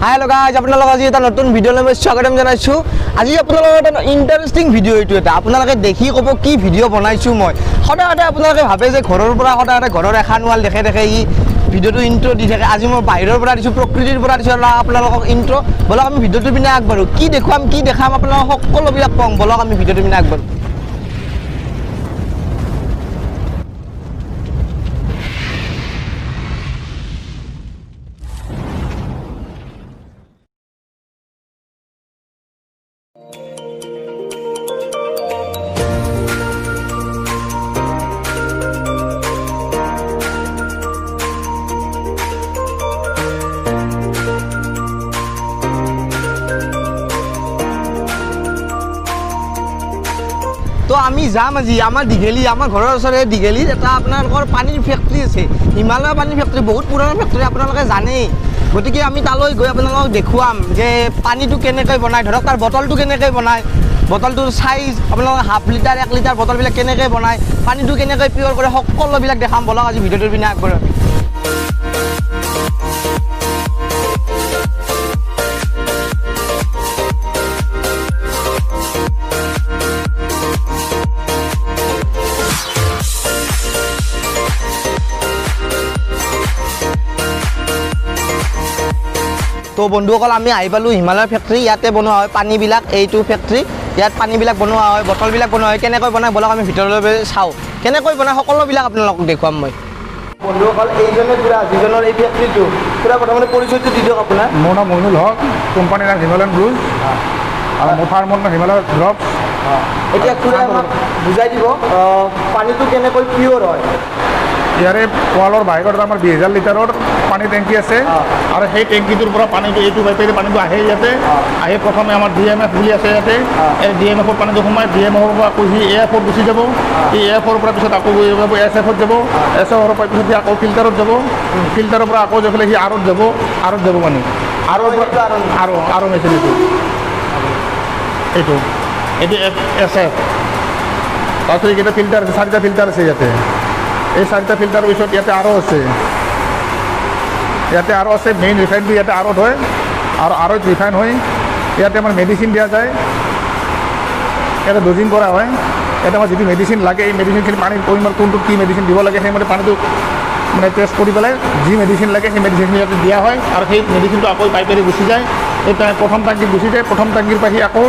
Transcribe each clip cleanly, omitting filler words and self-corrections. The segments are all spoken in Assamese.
हेलो गाइस আপোনালোকক আজি এটা নতুন ভিডিঅ'লৈ মই স্বাগতম জনাইছো। আজি আপোনালোকৰ এটা ইন্টাৰেষ্টিং ভিডিঅ' এইটো এটা আপোনালোকে দেখি ক'ব কি ভিডিঅ' বনাইছো মই। সদায় আপোনালোকে ভাবে যে ঘৰৰ পৰা সদায় ঘৰৰ এখন ৱাল দেখে ই ভিডিঅ'টো ইন্ট্ৰ দি থাকে। আজি মই বাহিৰৰ পৰা দিছো, প্ৰকৃতিৰ পৰা দিছো আপোনালোকক ইন্ট্ৰ। বলক আমি ভিডিঅ'টো পিনে আগবাঢ়ো। কি দেখাম আপোনালোকক সকলোবিলাক কম। বলক আমি ভিডিঅ'টো পিনে আগবাঢ়ো। তো আমি যাম আজি আমাৰ দীঘেলী, আমাৰ ঘৰৰ ওচৰৰে দীঘেলীত এটা আপোনালোকৰ পানীৰ ফেক্টৰী আছে, হিমালয় পানীৰ ফেক্টৰী, বহুত পুৰণা ফেক্টৰী আপোনালোকে জানেই। গতিকে আমি তালৈ গৈ আপোনালোকক দেখুৱাম যে পানীটো কেনেকৈ বনায়, ধৰক তাৰ বটলটো কেনেকৈ বনায়, বটলটোৰ চাইজ আপোনালোকে হাফ লিটাৰ 1 লিটাৰ বটলবিলাক কেনেকৈ বনায়, পানীটো কেনেকৈ পিয়ৰ কৰে, সকলোবিলাক দেখাম। বলক আজি ভিডিঅ'টোৰ পিনে আগবাঢ়ো। তো বন্ধুসকল আমি আহি পালোঁ হিমালয় ফেক্টৰী। ইয়াতে বনোৱা হয় পানীবিলাক, এইটো ফেক্টৰী। ইয়াত পানীবিলাক বনোৱা হয়, বটলবিলাক বনোৱা হয়। কেনেকৈ বনায় বলক আমি ভিতৰলৈ চাওঁ। কেনেকৈ বনায় সকলোবিলাক আপোনালোকক দেখুৱাম মই। বন্ধুসকল এইজনে যিজনৰ এই ফেক্টৰীটো প্ৰথমতে পৰিচয়টো দি দিয়ক আপোনাৰ। মোৰ নাম মইনুল হক, কোম্পানীৰ নাম হিমালয়ান ব্লুজ আৰু মোৰ ফাৰ্মৰ নাম হিমালয় ড্ৰপছ। এতিয়া খুৰাই আমাক বুজাই দিব পানীটো কেনেকৈ পিয়ৰ হয়। ইয়াৰে ৱালৰ বাহিৰত আমাৰ 20,000 লিটাৰৰ পানী টেংকি আছে আৰু সেই টেংকিটোৰ পৰা পানীটো এইটো পাইপেৰে পানীটো আহে ইয়াতে। আহি প্ৰথমে আমাৰ DMF বুলি আছে ইয়াতে, এই DMFত পানীটো সোমাই DMFৰ পৰা আকৌ সি AFত গুচি যাব। এই AFৰ পৰা পিছত আকৌ SFত যাব, SFৰ পৰা পিছত সি আকৌ ফিল্টাৰত যাব, ফিল্টাৰৰ পৰা আকৌ যাই পেলাই সি আৰত যাব মানে আৰু মেচিন এইটো SF। তাৰপিছত এইকেইটা ফিল্টাৰ আছে, 4টা ফিল্টাৰ আছে ইয়াতে। এই 4টা ফিল্টাৰৰ পিছত ইয়াতে আৰু আছে, মেইন ৰিফাইনটো ইয়াতে আৰত হয় আৰু আৰত ৰিফাইন হয়। ইয়াতে আমাৰ মেডিচিন দিয়া যায়, ইয়াতে ড'জিং কৰা হয়। ইয়াতে আমাৰ যিটো মেডিচিন লাগে এই মেডিচিনখিনি পানীৰ পৰিমাণ কোনটোত কি মেডিচিন দিব লাগে সেইমতে পানীটো মানে টেষ্ট কৰি পেলাই যি মেডিচিন লাগে সেই মেডিচিনখিনি ইয়াতে দিয়া হয় আৰু সেই মেডিচিনটো আকৌ পাইপেৰে গুচি যায়। এই প্ৰথম টাংকিত গুচি যায়, প্ৰথম টাংকিৰ পৰা সি আকৌ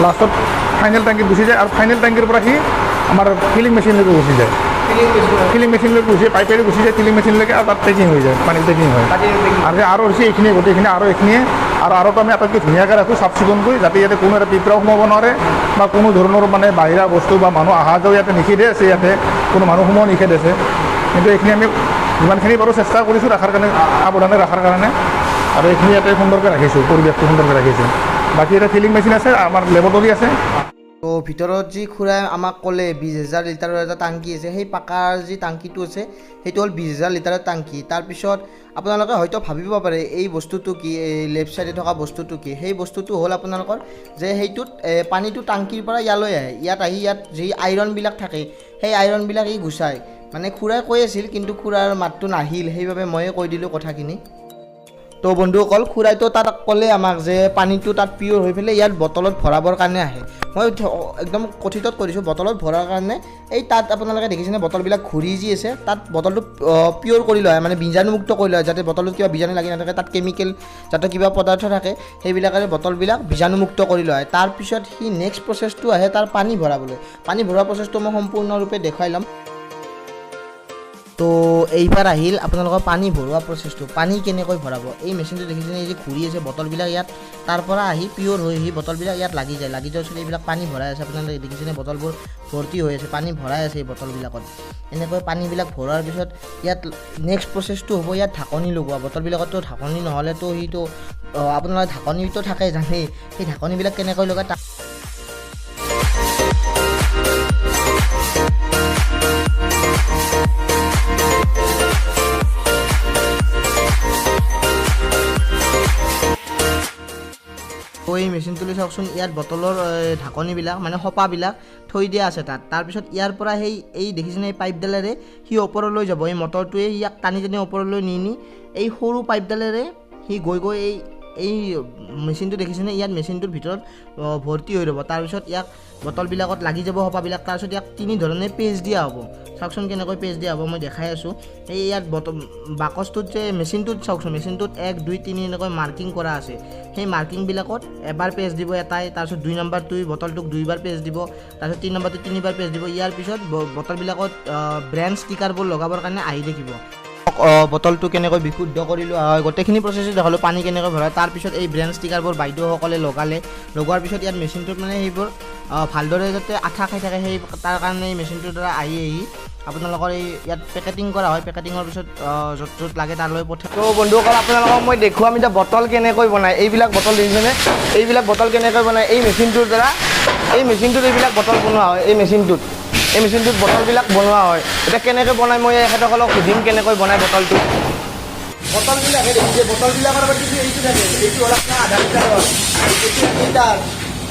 লাষ্টত ফাইনেল টাংকিত গুচি যায় আৰু ফাইনেল টাংকিৰ পৰা সি আমাৰ ফিলিং মেচিনলৈকে গুচি যায়। ফিলিং মেচিনলৈকে গুচি পাইপেৰে গুচি যায় ফিলিং মেচিনলৈকে আৰু তাত পেকিং হৈ যায়, পানী পেকিং হয়। আৰু হৈছে এইখিনিয়ে গোটেইখিনি আৰু এইখিনিয়ে আৰুতো আমি আটাইতকৈ ধুনীয়াকৈ ৰাখোঁ চাফ চিকুণকৈ, যাতে ইয়াতে কোনো এটা পিঁপৰাও সোমাব নোৱাৰে বা কোনো ধৰণৰ মানে বাহিৰা বস্তু বা মানুহ অহা যোৱা ইয়াতে নিষেধে আছে, ইয়াতে কোনো মানুহ সোমোৱা নিষেধ আছে। কিন্তু এইখিনি আমি যিমানখিনি বাৰু চেষ্টা কৰিছোঁ ৰখাৰ কাৰণে, সাৱধানে ৰখাৰ কাৰণে। আৰু এইখিনি ইয়াতে সুন্দৰকৈ ৰাখিছোঁ, পৰিৱেশটো সুন্দৰকৈ ৰাখিছোঁ। বাকী এটা ফিলিং মেচিন আছে, আমাৰ লেবৰেটৰী আছে। তো ভিতৰত যি খুৰাই আমাক ক'লে 20,000 লিটাৰৰ এটা টাংকি আছে, সেই পাকাৰ যি টাংকিটো আছে সেইটো হ'ল 20,000 লিটাৰৰ টাংকি। তাৰপিছত আপোনালোকে হয়তো ভাবিব পাৰে এই বস্তুটো কি, এই লেফ্ট ছাইডে থকা বস্তুটো কি। সেই বস্তুটো হ'ল আপোনালোকৰ যে সেইটোত পানীটো টাংকিৰ পৰা ইয়ালৈ আহে, ইয়াত আহি ইয়াত যি আইৰণবিলাক থাকে সেই আইৰণবিলাক ই গুচায়। মানে খুৰাই কৈ আছিল কিন্তু খুৰাৰ মাতটো নাহিল, সেইবাবে ময়ে কৈ দিলোঁ কথাখিনি। তো বন্ধুসকল খুৰাইতো তাত ক'লে আমাক যে পানীটো তাত পিয়ৰ হৈ পেলাই ইয়াত বটলত ভৰাবৰ কাৰণে আহে। মই একদম কথিতত কৰিছোঁ বটলত ভৰাৰ কাৰণে। এই তাত আপোনালোকে দেখিছেনে বটলবিলাক ঘূৰি যি আছে, তাত বটলটো পিয়ৰ কৰি লয়, মানে বীজাণুমুক্ত কৰি লয়, যাতে বটলত কিবা বীজাণু লাগি নাথাকে, তাত কেমিকেল যাতে কিবা পদাৰ্থ থাকে সেইবিলাকেৰে বটলবিলাক বীজাণুমুক্ত কৰি লয়। তাৰপিছত সি নেক্সট প্ৰচেছটো আহে তাৰ পানী ভৰাবলৈ। পানী ভৰোৱা প্ৰচেছটো মই সম্পূৰ্ণৰূপে দেখুৱাই ল'ম। তো এইবাৰ আহিল আপোনালোকৰ পানী ভৰোৱা প্ৰচেছটো। পানী কেনেকৈ ভৰাব, এই মেচিনটো দেখিছেনে, এই যে ঘূৰি আছে বটলবিলাক ইয়াত তাৰ পৰা আহি পিয়ৰ হৈ আহি বটলবিলাক ইয়াত লাগি যোৱাৰ পিছত এইবিলাক পানী ভৰাই আছে। আপোনালোকে দেখিছেনে বটলবোৰ ভৰ্তি হৈ আছে, পানী ভৰাই আছে এই বটলবিলাকত। এনেকৈ পানীবিলাক ভৰোৱাৰ পিছত ইয়াত নেক্সট প্ৰচেছটো হ'ব ইয়াত ঢাকনি লগোৱা। বটলবিলাকততো ঢাকনি নহ'লেতো সিটো আপোনালোকে ঢাকনিটো থাকে জানেই, সেই ঢাকনিবিলাক কেনেকৈ লগায় এই মেচিনটোলৈ চাওকচোন, ইয়াত বটলৰ ঢাকনিবিলাক মানে সপাবিলাক থৈ দিয়া আছে তাত। তাৰপিছত ইয়াৰ পৰা এই দেখিছেনে এই পাইপডালেৰে সি ওপৰলৈ যাব, এই মটৰটোৱে ইয়াক টানি টানি ওপৰলৈ নি এই সৰু পাইপডালেৰে সি গৈ এই এই মেচিনটো দেখিছেনে ইয়াত মেচিনটোৰ ভিতৰত ভৰ্তি হৈ ৰ'ব তাৰপিছত ইয়াক বটলবিলাকত লাগি যাব সপাবিলাক তাৰপিছত ইয়াক তিনি ধৰণে পেজ দিয়া হ'ব চাওকচোন কেনেকৈ পেজ দিয়া হ'ব মই দেখাই আছোঁ এই ইয়াত বাকচটোত যে মেচিনটোত চাওকচোন মেচিনটোত 1 2 3 এনেকৈ মাৰ্কিং কৰা আছে সেই মাৰ্কিংবিলাকত এবাৰ পেজ দিব এটাই তাৰপিছত 2 নম্বৰটোই বটলটোক 2বাৰ পেজ দিব তাৰপিছত 3 নম্বৰটো 3বাৰ পেজ দিব ইয়াৰ পিছত বটলবিলাকত ব্ৰেণ্ড ষ্টিকাৰবোৰ লগাবৰ কাৰণে আহি থাকিব বটলটো কেনেকৈ বিশুদ্ধ কৰিলোঁ গোটেইখিনি প্ৰচেছ দেখালোঁ পানী কেনেকৈ ভৰাই তাৰপিছত এই ব্ৰেণ্ড ষ্টিকাৰবোৰ বাইদেউসকলে লগোৱাৰ পিছত ইয়াত মেচিনটোত মানে সেইবোৰ ভালদৰে যাতে আঠা খাই থাকে সেই তাৰ কাৰণে এই মেচিনটোৰ দ্বাৰা আহি আপোনালোকৰ এই ইয়াত পেকেটিং কৰা হয় পেকেটিঙৰ পিছত য'ত য'ত লাগে তালৈ পঠায় তো বন্ধুসকল আপোনালোকক মই দেখুৱাম এতিয়া বটল কেনেকৈ বনায় এইবিলাক বটল দেখিছেনে এইবিলাক বটল কেনেকৈ বনায় এই মেচিনটোৰ দ্বাৰা এই মেচিনটোত এইবিলাক বটল বনোৱা হয় এই মেচিনটোত বটলবিলাক বনোৱা হয় এতিয়া কেনেকৈ বনায় মই এখেতসকলক সুধিম কেনেকৈ বনায় বটলটো বটলবিলাকে দেখিছে বটলবিলাকৰ আগত কিন্তু এইটো থাকে এইটো হ'ল আপোনাৰ আধা লিটাৰৰ এইটো 1 লিটাৰ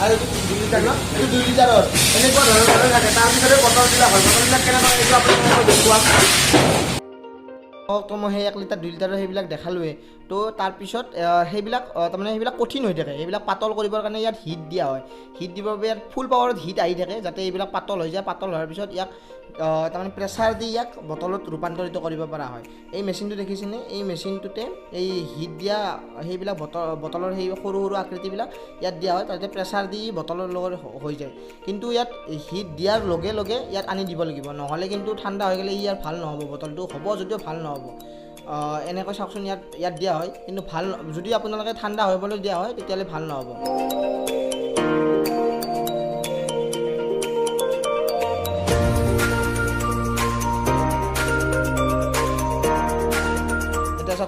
আৰু এইটো 2 লিটাৰ ন এইটো 2 লিটাৰৰ এনেকুৱা ধৰণৰ থাকে তাৰপিছতে বটলবিলাক হয় বটলবিলাক কেনেকৈ এইটো আপোনালোকক দেখুৱাম তো মই সেই 1 লিটাৰ 2 লিটাৰৰ সেইবিলাক দেখালোৱে তো তাৰপিছত সেইবিলাক তাৰমানে সেইবিলাক কঠিন হৈ থাকে এইবিলাক পাতল কৰিবৰ কাৰণে ইয়াত হিট দিয়া হয় হিট দিবৰ বাবে ইয়াত ফুল পাৱাৰত হিট আহি থাকে যাতে এইবিলাক পাতল হৈ যায় পাতল হোৱাৰ পিছত ইয়াক তাৰমানে প্ৰেছাৰ দি ইয়াক বটলত ৰূপান্তৰিত কৰিব পৰা হয় এই মেচিনটো দেখিছেনে এই মেচিনটোতে এই হিট দিয়া সেইবিলাক বটলৰ সেই সৰু সৰু আকৃতিবিলাক ইয়াত দিয়া হয় তাতে প্ৰেছাৰ দি বটলৰ লগত হৈ যায় কিন্তু ইয়াত হিট দিয়াৰ লগে লগে ইয়াত আনি দিব লাগিব নহ'লে কিন্তু ঠাণ্ডা হৈ গ'লে ইয়াৰ ভাল নহ'ব বটলটো হ'ব যদিও ভাল নহ'ব এনেকৈ চাওকচোন ইয়াত দিয়া হয় কিন্তু ভাল যদি আপোনালোকে ঠাণ্ডা হ'বলৈ দিয়া হয় তেতিয়াহ'লে ভাল নহ'ব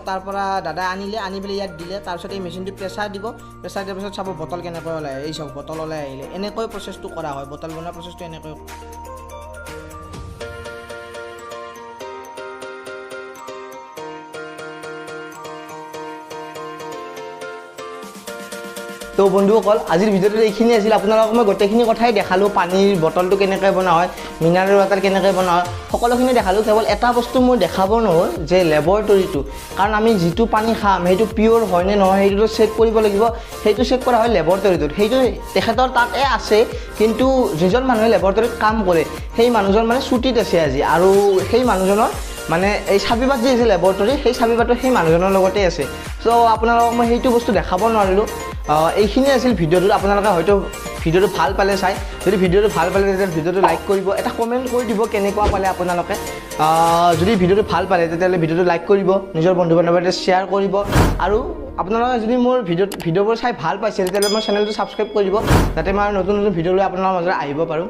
তাৰ পৰা দাদা আনি পেলাই ইয়াত দিলে তাৰপিছত এই মেচিনটো প্ৰেছাৰ দিয়াৰ পিছত চাব বটল কেনেকৈ ওলাই এই চাওক বটল ওলাই আহিলে এনেকৈ প্ৰচেছটো কৰা হয় বটল বনোৱা প্ৰচেছটো এনেকৈ তো বন্ধুসকল আজিৰ ভিডিঅ'টোত এইখিনি আছিল আপোনালোকক মই গোটেইখিনি কথাই দেখালোঁ পানীৰ বটলটো কেনেকৈ বনোৱা হয় মিনাৰেল ৱাটাৰ কেনেকৈ বনোৱা হয় সকলোখিনি দেখালোঁ কেৱল এটা বস্তু মোৰ দেখাব নহ'ল যে লেবৰেটৰীটো কাৰণ আমি যিটো পানী খাম সেইটো পিয়'ৰ হয় নে নহয় সেইটোতো চেক কৰিব লাগিব সেইটো চেক কৰা হয় লেবৰেটৰীটোত সেইটো তেখেতৰ তাতে আছে কিন্তু যিজন মানুহে লেবৰেটৰীত কাম কৰে সেই মানুহজন মানে ছুটীত আছে আজি আৰু সেই মানুহজনৰ মানে এই চাবিপাত যি আছে লেবৰেটৰী সেই চাবিপাতটো সেই মানুহজনৰ লগতে আছে চ' আপোনালোকক মই সেইটো বস্তু দেখাব নোৱাৰিলোঁ এইখিনি আছিল ভিডিঅ'টোত আপোনালোকে হয়তো ভিডিঅ'টো ভাল পালে চাই যদি ভিডিঅ'টো ভাল পালে তেতিয়া ভিডিঅ'টো লাইক কৰিব এটা কমেণ্ট কৰি দিব কেনেকুৱা পালে আপোনালোকে যদি ভিডিঅ'টো ভাল পালে তেতিয়াহ'লে ভিডিঅ'টো লাইক কৰিব নিজৰ বন্ধু বান্ধৱৰ সৈতে শ্বেয়াৰ কৰিব আৰু আপোনালোকে যদি মোৰ ভিডিঅ'বোৰ চাই ভাল পাইছে তেতিয়াহ'লে মোৰ চেনেলটো ছাবস্ক্ৰাইব কৰি দিব যাতে মই নতুন ভিডিঅ' লৈ আপোনালোকৰ মাজলৈ আহিব পাৰোঁ